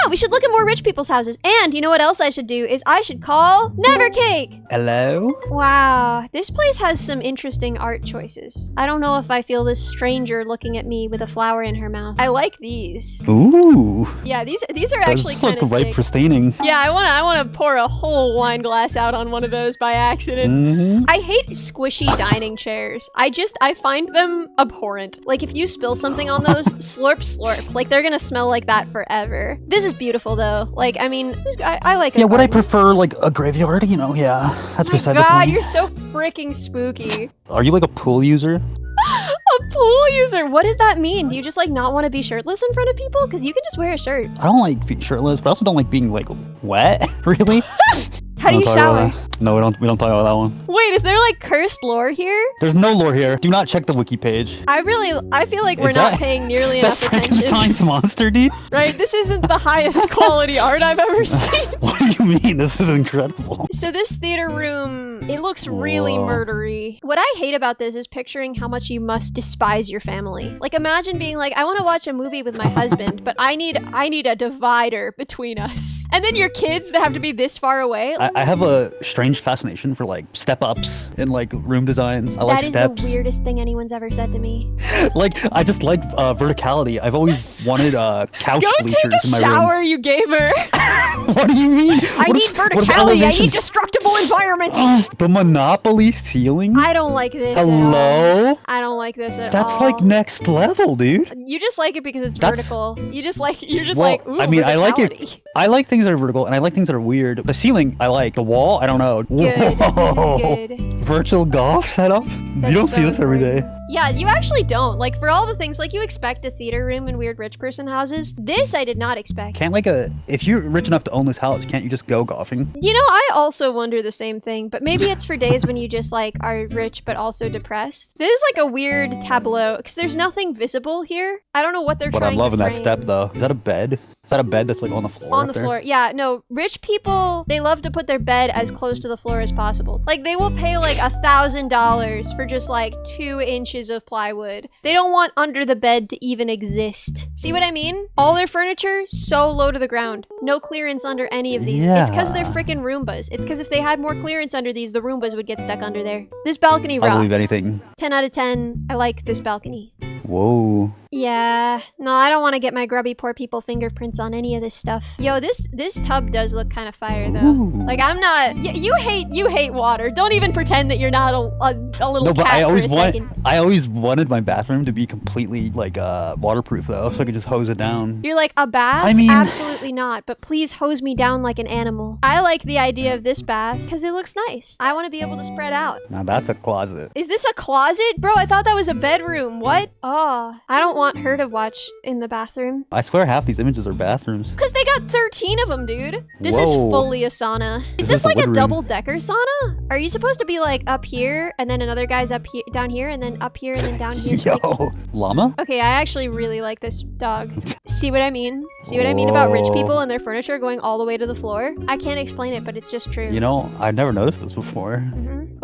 we should look at more rich people's houses. And you know what else I should do is I should call NeverCake. Hello? Wow, this place has some interesting art choices. I don't know if I feel this stranger looking at me with a flower in her mouth. I like these. Ooh. Yeah, these are actually kind of look ripe sick. for staining. Yeah, I wanna pour a whole wine glass out on one of those by accident. Mm-hmm. I hate squishy dining chairs. I find them abhorrent. Like if you spill something on those, slurp slurp. Like they're gonna smell like that forever. This is beautiful though. Like I mean, I like it. Yeah, would I prefer like a graveyard? You know, yeah. That's beside the God, point. you're so freaking spooky. Are you like a pool user? A pool user? What does that mean? Do you just like not want to be shirtless in front of people? Because you can just wear a shirt. I don't like being shirtless, but I also don't like being like wet. Really? How do you shower? No, we don't talk about that one. Wait, is there like cursed lore here? There's no lore here. Do not check the wiki page. I feel like we're not paying nearly enough attention. Is that Frankenstein's monster, dude? Right, this isn't the highest quality art I've ever seen. What do you mean? This is incredible. So this theater room, it looks really Whoa. murdery. What I hate about this is picturing how much you must despise your family. Like imagine being like, I want to watch a movie with my husband, but I need a divider between us. And then your kids that have to be this far away. I have a strange fascination for like step-ups in like room designs. I like steps. That is the weirdest thing anyone's ever said to me. Like, I just like verticality. I've always wanted couch bleachers in my room. Go take a shower, you gamer. What do you mean? I need verticality. I need destructible environments. The Monopoly ceiling? I don't like this Hello? I don't like this at That's all. like next level, dude. You just like it because it's That's- vertical. You're just like, ooh, I mean, I like verticality. it. I like things that are vertical, and I like things that are weird. The ceiling, I like. The wall, I don't know. Good. Whoa. This is good. Virtual golf setup? That's You don't see so this every day. Yeah, you actually don't. Like, for all the things, like, you expect a theater room in weird rich person houses. This I did not expect. Can't like if you're rich enough to own this house, can't you just go golfing? You know, I also wonder the same thing, but maybe it's for days when you just, like, are rich but also depressed. This is, like, a weird tableau, because there's nothing visible here. I don't know what they're But trying I'm loving to that frame. step, though. Is that a bed? Is that a bed that's, like, on the floor? On up the there? floor. Yeah, no, rich people, they love to put their bed as close to the floor as possible. Like, they will pay, like, $1,000 for just, like, 2 inches of plywood. They don't want under the bed to even exist. See what I mean? All their furniture, so low to the ground. No clearance under any of these. It's because they're Yeah. freaking Roombas. It's because if they had more clearance under these, the Roombas would get stuck under there. This balcony rocks. I'll believe anything. 10 out of 10. I like this balcony. Whoa. Yeah, no, I don't want to get my grubby poor people fingerprints on any of this stuff. Yo, this tub does look kind of fire though. Ooh. Like I'm not. You hate water. Don't even pretend that you're not a little No, but cat I for always a second. I always wanted my bathroom to be completely like waterproof though, so I could just hose it down. You're like, a bath? I mean- Absolutely not. But please hose me down like an animal. I like the idea of this bath because it looks nice. I want to be able to spread out. Now that's a closet. Is this a closet? Bro, I thought that was a bedroom. What? Oh, I don't want her to watch in the bathroom. I swear half these images are bathrooms. Because they got 13 of them, dude. This is Whoa. fully a sauna. Is This this is the like a wood room. double-decker sauna? Are you supposed to be like up here, and then another guy's up here, down here, and then up here, and then down here? Yo, llama? Okay, I actually really like this dog. See what I mean? See what I mean about rich Whoa. people and their furniture going all the way to the floor? I can't explain it, but it's just true. You know, I've never noticed this before.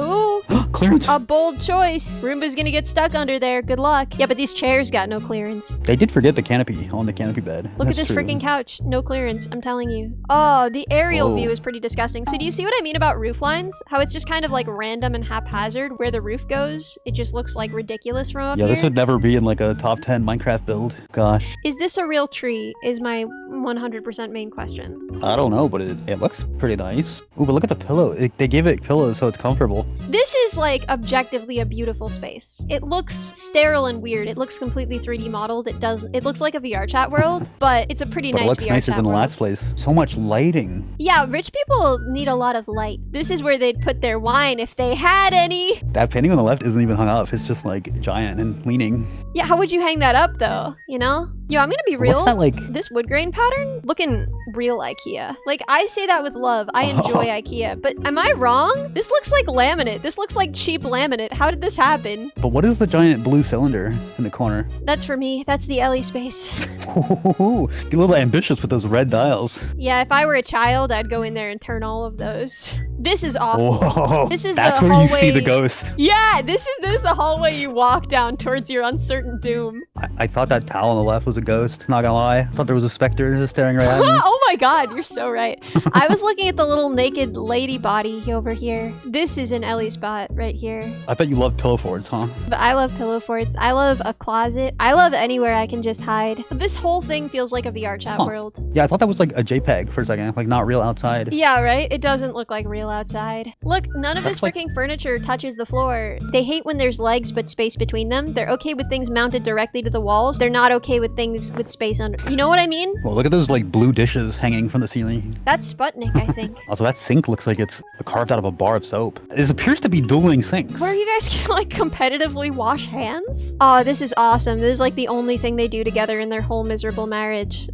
Ooh, Clearance. a bold choice. Roomba's gonna get stuck under there. Good luck. Yeah, but these chairs got no clearance. They did forget the canopy on the canopy bed. Look at That's this true. freaking couch. No clearance, I'm telling you. Oh, the aerial Whoa. view is pretty disgusting. So do you see what I mean about roof lines? How it's just kind of like random and haphazard where the roof goes? It just looks like ridiculous from up Yeah, here. this would never be in like a top 10 Minecraft build. Gosh. Is this a real tree is my 100% main question. I don't know, but it looks pretty nice. Ooh, but look at the pillow. They gave it pillows so it's comfortable. This is like objectively a beautiful space. It looks sterile and weird. It looks completely 3D modeled. It looks like a VR chat world, but it's a pretty But nice it looks VR nicer chat than the world. last place. So much lighting. Yeah, rich people need a lot of light. This is where they'd put their wine if they had any. That painting on the left isn't even hung up. It's just like giant and leaning. Yeah, how would you hang that up though? You know? Yo, I'm gonna be real. What's that like? This wood grain pattern looking real IKEA. Like I say that with love. I enjoy IKEA, but am I wrong? This looks like laminate. This looks like cheap laminate. How did this happen? But what is the giant blue cylinder in the corner? That's for me. That's the Ellie space. Ooh, get a little ambitious with those red dials. Yeah, if I were a child, I'd go in there and turn all of those. This is awful. Whoa, This is that's the where you see hallway- the ghost. Yeah, this is the hallway you walk down towards your uncertain doom. I thought that towel on the left was a ghost. Not gonna lie, I thought there was a specter just staring right at me. Oh my god, you're so right. I was looking at the little naked lady body over here. This is an Ellie spot right here. I bet you love pillow forts, huh? But I love pillow forts. I love a closet. I love anywhere I can just hide. This whole thing feels like a VR chat world. Yeah, I thought that was like a JPEG for a second, like not real outside. Yeah, right? It doesn't look like real outside. Look, none of this freaking furniture touches the floor. They hate when there's legs but space between them. They're okay with things mounted directly to the walls. They're not okay with things with space under. You know what I mean? Well, look at those like blue dishes hanging from the ceiling. That's Sputnik, I think. Also, that sink looks like it's carved out of a bar of soap. This appears to be dueling sinks. Where you guys can like competitively wash hands? Oh, this is awesome. This is like the only thing they do together in their whole miserable marriage.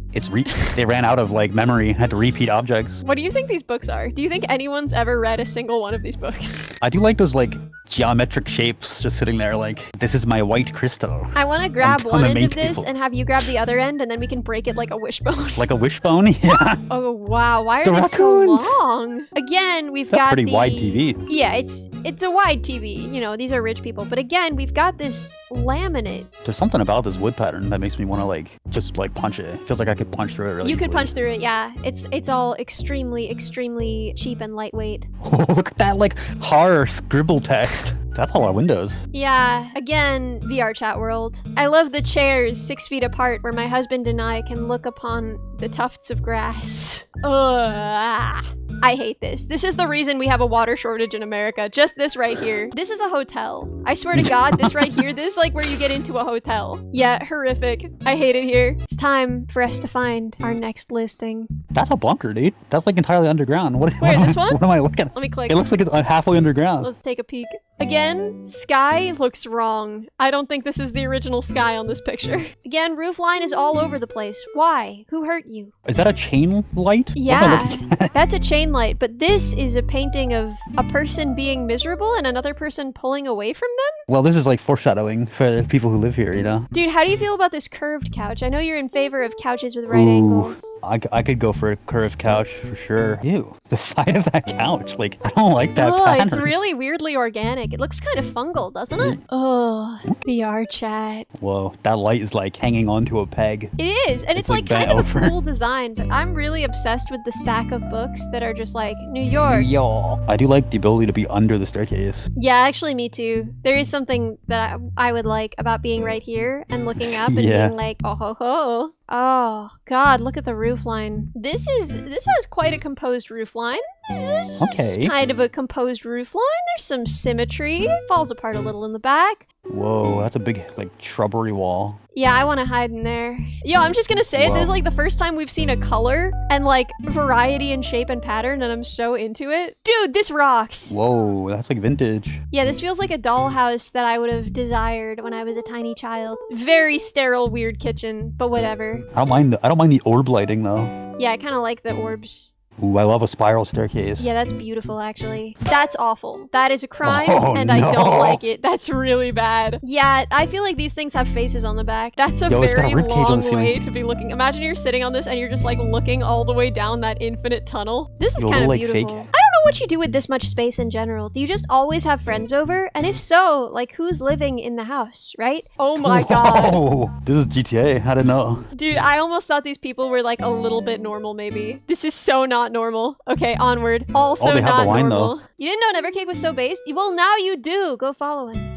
They ran out of like memory, had to repeat objects. What do you think these books are? Do you think anyone's ever read a single one of these books? I do like those like geometric shapes just sitting there like, this is my white crystal. I want to grab one end of this and have you grab the other end, and then we can break it like a wishbone. Like a wishbone? Yeah. Oh wow, why are The they raccoons. so long? Again, we've That's got pretty wide TV. Yeah, it's a wide TV. You know, these are rich people. But again, we've got this laminate. There's something about this wood pattern that makes me want to like just like punch it. It feels like I could punch through it really You could easily. punch through it, yeah. It's all extremely cheap and lightweight. Oh, look at that like horror scribble text. That's a lot of windows. Yeah, again, VR chat world. I love the chairs 6 feet apart where my husband and I can look upon the tufts of grass. Ugh. I hate this. This is the reason we have a water shortage in America. Just this right here. This is a hotel. I swear to God, this right here, this is like where you get into a hotel. Yeah, horrific. I hate it here. It's time for us to find our next listing. That's a bunker, dude. That's like entirely underground. What This one? What am I looking at? Let me click. It looks like it's halfway underground. Let's take a peek. Again, sky looks wrong. I don't think this is the original sky on this picture. Again, roof line is all over the place. Why? Who hurt you? Is that a chain light? What am I Yeah, looking at? that's a chain light, but this is a painting of a person being miserable and another person pulling away from them? Well, this is like foreshadowing for the people who live here, you know? Dude, how do you feel about this curved couch? I know you're in favor of couches with right Ooh, angles. I could go for a curved couch for sure. Ew, the side of that couch. Like, I don't like that Oh, pattern. it's really weirdly organic. It looks kind of fungal, doesn't it? Oh, VR chat. Whoa, that light is like hanging onto a peg. It is, and it's like like kind of bent a over. cool design, but I'm really obsessed with the stack of books that are just like New York. Yeah. I do like the ability to be under the staircase. Yeah, actually me too. There is something that I would like about being right here and looking up and Yeah. being like, oh ho ho. Oh god, look at the roof line. This has quite a composed roof line. This is Okay. kind of a composed roof line. There's some symmetry. Falls apart a little in the back. Whoa, that's a big like shrubbery wall. Yeah, I want to hide in there. Yo, I'm just gonna say it. This is like the first time we've seen a color and like variety in shape and pattern, and I'm so into it. Dude, this rocks. Whoa, that's like vintage. Yeah, this feels like a dollhouse that I would have desired when I was a tiny child. Very sterile, weird kitchen, but whatever. I don't mind the orb lighting though. Yeah, I kind of like the orbs. Ooh, I love a spiral staircase. Yeah, that's beautiful, actually. That's awful. That is a crime, Oh, and I no. don't like it. That's really bad. Yeah, I feel like these things have faces on the back. That's a Yo, it's got a very ribcage on long the ceiling. way to be looking. Imagine you're sitting on this and you're just like looking all the way down that infinite tunnel. This is Yo, kind of like, beautiful. fake. I don't know what you do with this much space in general. Do you just always have friends over? And if so, like who's living in the house, right? Oh my god. Whoa, this is GTA. I didn't know. Dude, I almost thought these people were like a little bit normal, maybe. This is so not normal. Okay, onward. Also Oh, they have not the wine, normal. You didn't know NeverCake was so based? Well, now you do. Go follow him.